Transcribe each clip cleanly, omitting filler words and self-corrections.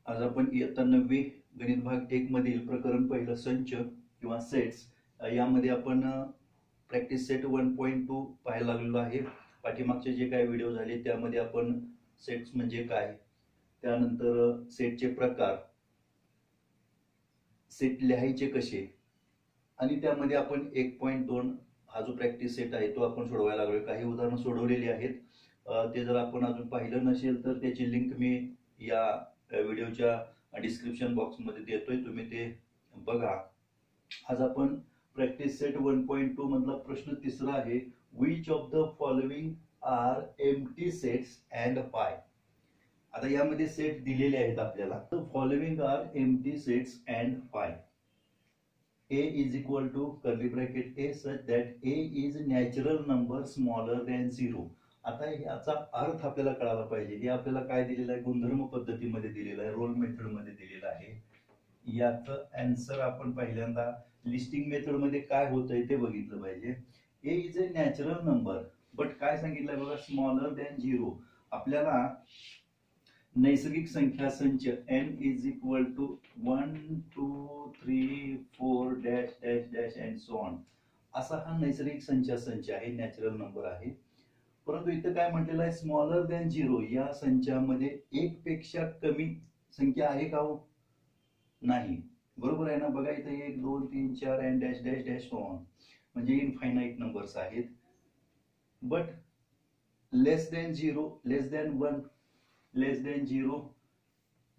आज आपण इयत्ता 9वी गणित भाग 1 मधील प्रकरण पहिलं संच किंवा सेट्स यामध्ये आपण प्रॅक्टिस सेट 1.2 पाहायला लागलेलो आहे. पाठीमागचे जे काही व्हिडिओ झाले त्यामध्ये आपण सेट्स म्हणजे काय, त्यानंतर सेटचे प्रकार, सेट लिहायचे कसे आणि त्यामध्ये आपण 1.2 हा जो प्रॅक्टिस सेट आहे तो आपण सोडवायला लागलो. काही उदाहरणं सोडवलेली आहेत. ते जर आपण अजून पाहिलं नसेल तर त्याची लिंक मी या व्हिडिओच्या डिस्क्रिप्शन बॉक्समध्ये देतोय, तुम्ही ते बघा. आज आपण प्रॅक्टिस सेट 1.2 मधला प्रश्न तिसरा आहे. Which of the following are empty sets and why. आता यामध्ये सेट दिलेले आहेत आपल्याला. Following are empty sets and why. A is equal to curly bracket A such that A is natural number smaller than 0. आता याचा अर्थ आपल्याला कळायला पाहिजे. हे आपल्याला काय दिलेलं आहे, गुणधर्म पद्धतीमध्ये दिलेलं आहे, रोल मेथड मध्ये दिलेलं आहे. याचं आन्सर आपण पहिल्यांदा लिस्टिंग मेथड मध्ये काय होतंय ते बघितलं पाहिजे. A is a natural number but काय सांगितलंय बघा, स्मॉलर दॅन 0. आपल्याला नैसर्गिक संख्या संच n is equal to 1 2 3 4 dash dash dash and so on असा हा नैसर्गिक संच आहे, नॅचरल नंबर आहे. परंतु इथं काय म्हटलेलं आहे, स्मॉलर दॅन 0. या संचामध्ये एक पेक्षा कमी संख्या आहे का हो? नाही. बरोबर आहे ना. बघा इथं 1 2 3 4 and dash dash dash so on म्हणजे इनफायनाइट नंबर्स आहेत. But less than 0, less than 1, less than 0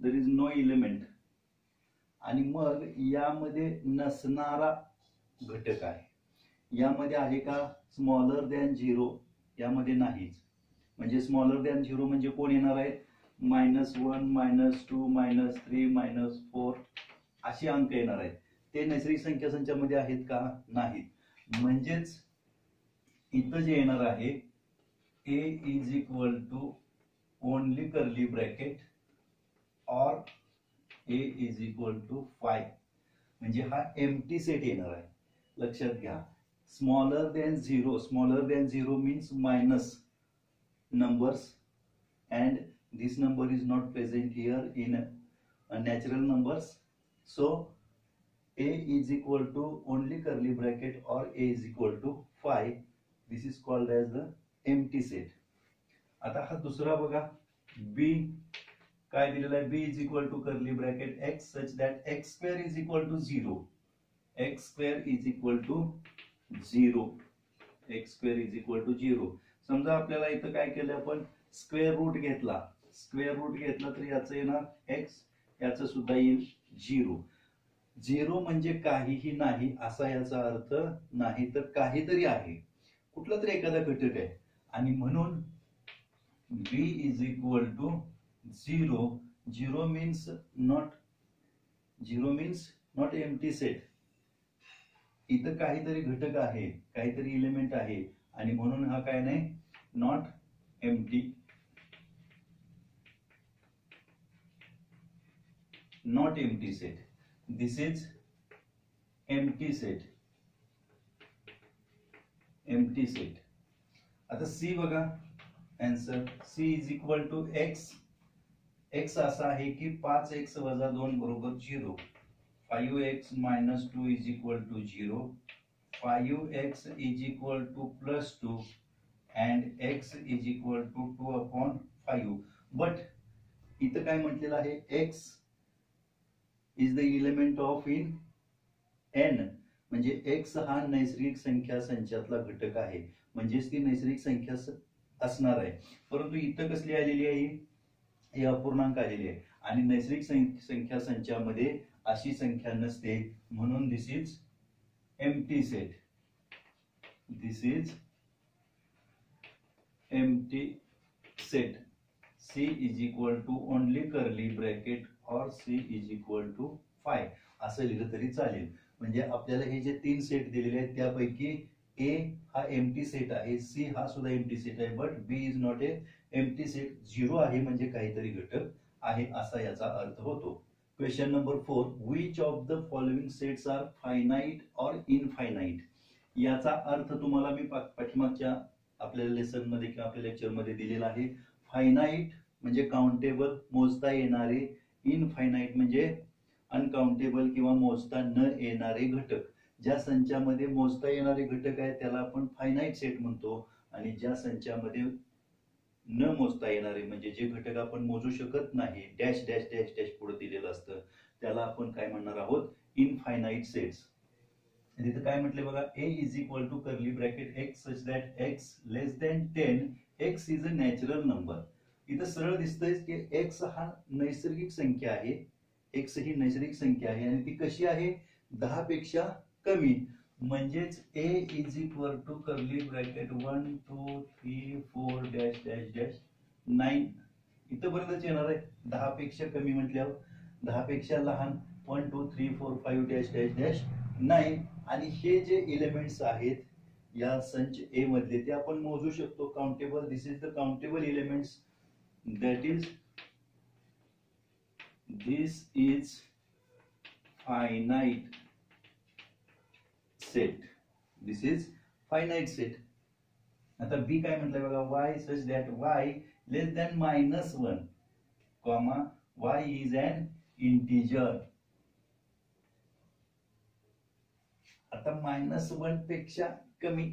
there is no element. आणि मग यामध्ये नसणारा घटक आहे. यामध्ये आहे का स्मॉलर दॅन 0? यामध्ये नाहीच. म्हणजे स्मॉलर दॅन 0 म्हणजे कोण येणार आहे, -1 -2 -3 -4 असे अंक येणार आहेत. ते नैसर्गिक संख्या संचामध्ये आहेत का? नाहीत. म्हणजेच इथं जे येणार आहे A is equal to only curly bracket or A is equal to 5 म्हणजे हा एम्प्टी सेट येणार आहे. लक्षात घ्या, smaller than 0, smaller than 0 means minus numbers and this number is not present here in natural numbers. So A is equal to only curly bracket or A is equal to 5. This is called as the empty set. आता हा दुसरा बघा, B काय दिलेला आहे, B is equal to curly bracket x such that x square is equal to 0. x square is equal to 0. x square is equal to 0. समजा आपल्याला इथं काय केलं, आपण स्क्वेअर रूट घेतला. स्क्वेअर रूट घेतला तर याचं येणार x, याचं सुद्धा येईल 0. 0 म्हणजे काहीही नाही असा याचा अर्थ नाही, तर काहीतरी आहे, कुठला तरी एखादा घटक आहे. आणि म्हणून b is equal to 0. 0 means not empty set. इथं काहीतरी घटक आहे, काहीतरी एलिमेंट आहे आणि म्हणून हा काय नाही, not empty, not empty set. This is empty set, empty set. आता सी बघा, answer C is equal to x. X असा आहे की 5x - 2 बरोबर 0. 5x - 2 is equal to 0. 5x is equal to +2 and x is equal to 2/5. But इथं काय म्हटलेलं आहे, x is the element of in n म्हणजे x हा नैसर्गिक संख्या संचातला घटक आहे, म्हणजेच ती नैसर्गिक संख्या असणार आहे. परंतु इथं कसली आलेली आहे, ही अपूर्णांक आलेली आहे आणि नैसर्गिक संख्या संचामध्ये अशी संख्या नसते, म्हणून this is empty set. This is empty set. C is equal to only curly bracket और C इज इक्वल टू 5 असं लिहिलं तरी चालेल. म्हणजे आपल्याला हे जे 3 सेट दिलेले आहेत त्यापैकी A हा एम्प्टी सेट आहे, C हा सुद्धा एम्प्टी सेट आहे, but B is not a empty set. 0 आहे म्हणजे काहीतरी घटक आहे असा याचा अर्थ होतो. Question number 4. Which of the following sets are finite or infinite. याचा अर्थ तुम्हाला मी पाठीमागच्या आपल्या लेसन मध्ये किंवा आपल्या लेक्चर मध्ये दिलेला आहे. फायनाइट म्हणजे काउंटेबल, मोजता येणारे. इनफायनाईट म्हणजे अनकाउंटेबल किंवा मोजता न येणारे घटक. ज्या संचामध्ये मोजता येणारे घटक आहेत त्याला आपण फायनाईट सेट म्हणतो, आणि ज्या संचामध्ये न मोजता येणारे म्हणजे जे घटक आपण मोजू शकत नाही, डॅश डॅश डॅश डॅश पुढे दिलेलं असतं, त्याला आपण काय म्हणणार आहोत, इनफायनाईट सेट्स. तिथं काय म्हटले बघा, A is equal to curly bracket x such that x less than 10, x is a natural number. इथं सरळ दिसतंय की एक्स हा नैसर्गिक संख्या आहे, एक्स ही नैसर्गिक संख्या आहे आणि ती कशी आहे, 10 पेक्षा कमी. म्हणजेच A is equal to curly bracket 1 2 3 4 dash dash dash 9 इथंपर्यंतच येणार आहे. 10 पेक्षा कमी म्हटल्यावर 10 पेक्षा लहान 1 2 3 4 5 डॅश डॅश डॅश 9. आणि हे जे एलिमेंट्स आहेत या संच ए मधले ते आपण मोजू शकतो, countable. This is the countable elements, that is this is finite set. This is finite set. आता बी काय म्हटलंय बघा, y such that y less than -1 comma y is an integer. आता -1 पेक्षा कमी,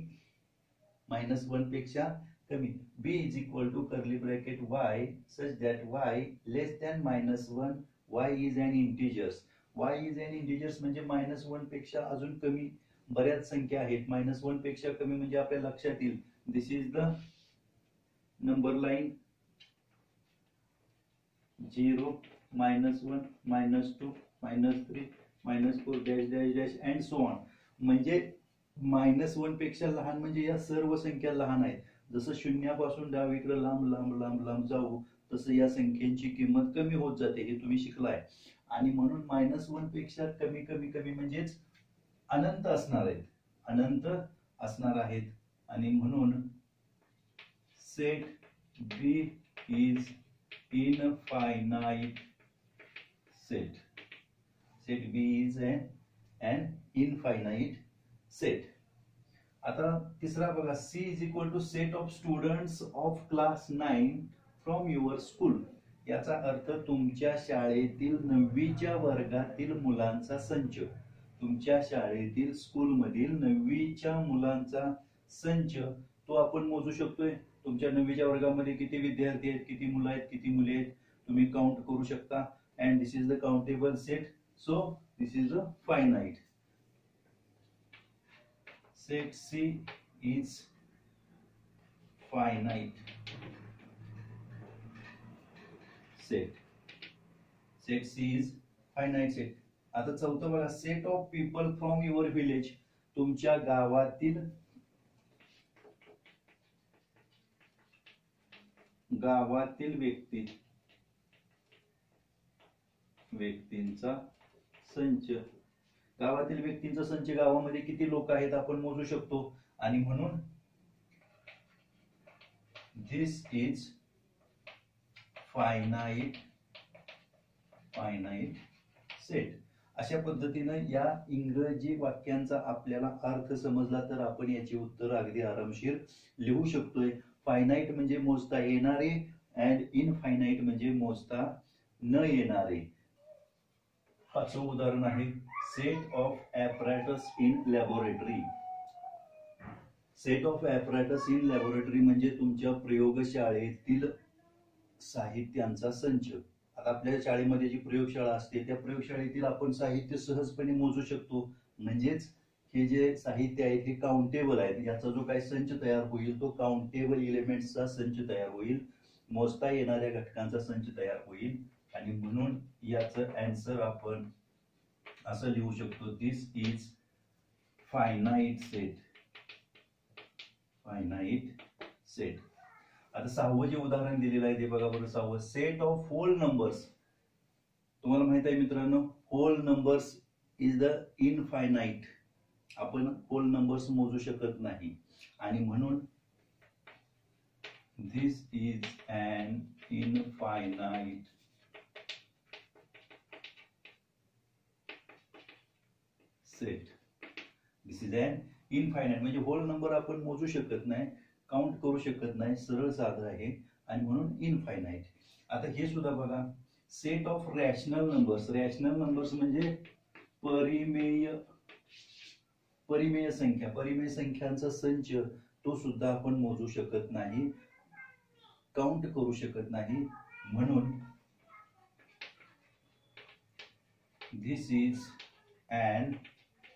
-1 पेक्षा कमी. B is equal to curly bracket y such that y less than -1 y is an integers. Y is an integers म्हणजे -1 पेक्षा अजून कमी बऱ्याच संख्या आहेत. -1 पेक्षा कमी म्हणजे आपल्या लक्षात येईल, this is the number line 0 -1 -2 -3 -4 dash dash dash and so on. म्हणजे -1 पेक्षा लहान म्हणजे या सर्व संख्या लहान आहेत. जसं शून्यापासून डावीकडे लांब लांब लांब लांब जाऊ तसं या संख्येची किंमत कमी होत जाते, हे तुम्ही शिकलाय. आणि म्हणून -1 पेक्षा कमी कमी कमी म्हणजेच अनंत असणार आहेत, अनंत असणार आहेत. आणि म्हणून set B is infinite set. Set B is an infinite set. आता तिसरा बघा, C is equal to set of students of class 9 from your school. याचा अर्थ तुमच्या शाळेतील 9वीच्या वर्गातील मुलांचा संच. तुमच्या शाळेतील स्कूलमधील 9वीच्या मुलांचा संच तो आपण मोजू शकतोय. तुमच्या 9वीच्या वर्गामध्ये किती विद्यार्थी आहेत, किती मुलं आहेत, किती मुले आहेत, तुम्ही काउंट करू शकता. And this is the countable set. So this is a finite set. C is finite set. Set C is finite set. आता चौथं बघा, set of people from your village. तुमच्या गावातील व्यक्तींचा संच. गावातील व्यक्तींचा संच, गावामध्ये किती लोक आहेत आपण मोजू शकतो. आणि म्हणून दिस इज फायनाईट सेट. अशा पद्धतीनं या इंग्रजी वाक्यांचा आपल्याला अर्थ समजला तर आपण याची उत्तर अगदी आरामशीर लिहू शकतोय. फायनाईट म्हणजे मोजता येणारे अँड इनफायनाईट म्हणजे मोजता न येणारे. पाचवं उदाहरण आहे, set of apparatus in laboratory. Set of apparatus in laboratory म्हणजे तुमच्या प्रयोगशाळेतील साहित्यांचा संच. आता आपल्या शाळेमध्ये जी प्रयोगशाळा असते त्या प्रयोगशाळेतील आपण साहित्य सहजपणे मोजू शकतो. म्हणजेच हे जे साहित्य आहे हे काउंटेबल आहेत. याचा जो काही संच तयार होईल तो काउंटेबल एलिमेंट्सचा संच तयार होईल, मोजता येणाऱ्या घटकांचा संच तयार होईल. आणि म्हणून याचं आन्सर आपण असं लिहू शकतो, दिस इज फायनाईट सेट. आता सहावं जे उदाहरण दिलेलं आहे ते बघा बरं. सहावं, सेट ऑफ होल नंबर्स. तुम्हाला माहित आहे मित्रांनो, whole numbers is the infinite. आपण होल नंबर्स मोजू शकत नाही. आणि म्हणून this is an infinite set. This is an infinite म्हणजे होल नंबर आपण मोजू शकत नाही, काउंट करू शकत नाही, सरळ साधं आहे आणि म्हणून इनफायनाईट. आता हे सुद्धा बघा, set of rational numbers. Rational numbers म्हणजे परिमेय संख्या. परिमेय संख्यांचा संच तो सुद्धा आपण मोजू शकत नाही, काउंट करू शकत नाही. म्हणून this is an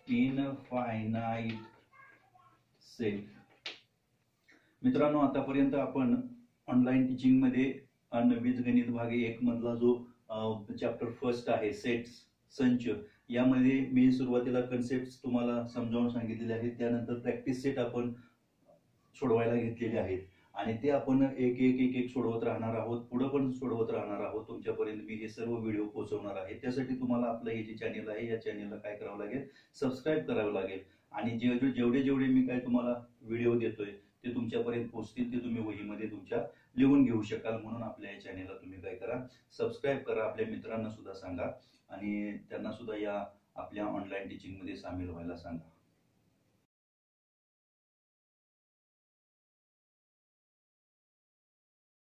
infinite set. मित्रांनो, आतापर्यंत आपण ऑनलाईन टीचिंग मध्ये बीजगणित भाग 1 मधला जो चॅप्टर फर्स्ट आहे सेट्स, संच, यामध्ये मी सुरुवातीला कन्सेप्ट तुम्हाला समजावून सांगितलेले आहेत. त्यानंतर प्रॅक्टिस सेट आपण सोडवायला घेतलेले आहेत आणि ते आपण एक एक एक एक सोडवत राहणार आहोत, पुढे पण सोडवत राहणार आहोत. तुमच्यापर्यंत मी हे सर्व व्हिडिओ पोहोचवणार आहे. त्यासाठी तुम्हाला आपलं हे जे चॅनल आहे या चॅनलला काय करावं लागेल, सबस्क्राईब करावं लागेल आणि जेवढे मी काय तुम्हाला व्हिडिओ देतोय ते तुमच्यापर्यंत पोहोचतील, ते तुम्ही वहीमध्ये तुमच्या लिहून घेऊ शकाल. म्हणून आपल्या या चॅनलला तुम्ही काय करा, सबस्क्राईब करा. आपल्या मित्रांना सुद्धा सांगा आणि त्यांना सुद्धा या आपल्या ऑनलाईन टीचिंग मध्ये सामील व्हायला सांगा.